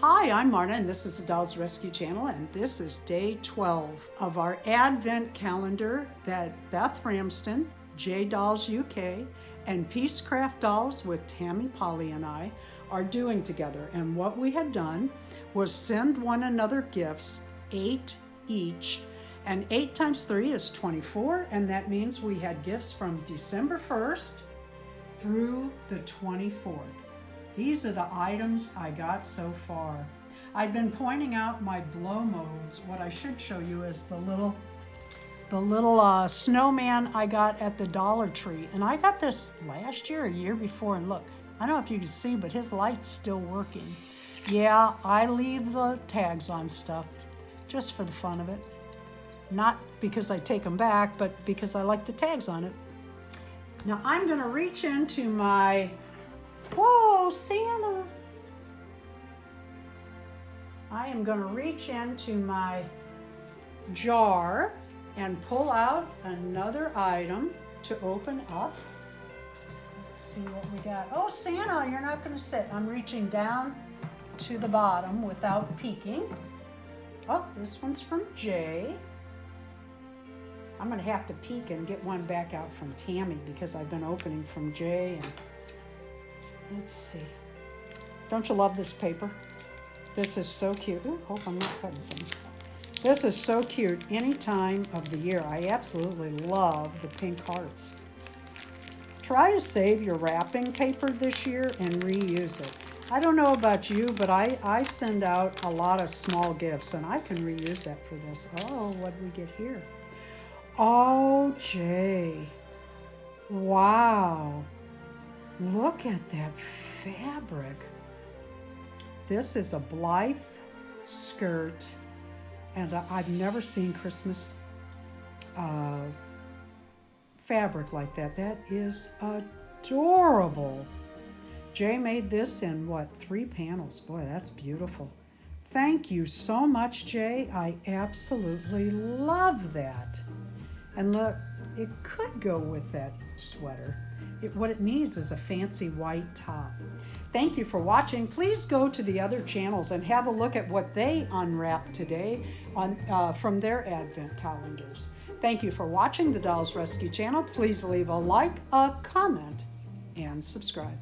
Hi, I'm Marta, and this is the Dolls Rescue Channel, and this is day 12 of our Advent calendar that Beth Ramsden, J Dolls UK, and Peacecraft Dolls with Tammy Powley and I are doing together. And what we had done was send one another gifts, 8 each, and 8 times 3 is 24, and that means we had gifts from December 1st through the 24th. These are the items I got so far. I've been pointing out my blow molds. What I should show you is the little snowman I got at the Dollar Tree. And I got this last year, a year before, and look, I don't know if you can see, but his light's still working. Yeah, I leave the tags on stuff just for the fun of it. Not because I take them back, but because I like the tags on it. Now I'm gonna reach into my, whoa, Santa. I am gonna reach into my jar and pull out another item to open up. Let's see what we got. Oh, Santa, you're not gonna sit. I'm reaching down to the bottom without peeking. Oh, this one's from Jay. I'm gonna have to peek and get one back out from Tammy because I've been opening from Jay. And let's see. Don't you love this paper? This is so cute. Ooh, hope I'm not cutting something. This is so cute any time of the year. I absolutely love the pink hearts. Try to save your wrapping paper this year and reuse it. I don't know about you, but I send out a lot of small gifts and I can reuse that for this. Oh, what did we get here? Oh, Jay. Wow. Look at that fabric. This is a Blythe skirt, and I've never seen Christmas fabric like that. That is adorable. Jay made this in, what, 3 panels? Boy, that's beautiful. Thank you so much, Jay. I absolutely love that. And look, it could go with that sweater. What it needs is a fancy white top. Thank you for watching. Please go to the other channels and have a look at what they unwrapped today from their Advent calendars. Thank you for watching the Dolls Rescue Channel. Please leave a like, a comment, and subscribe.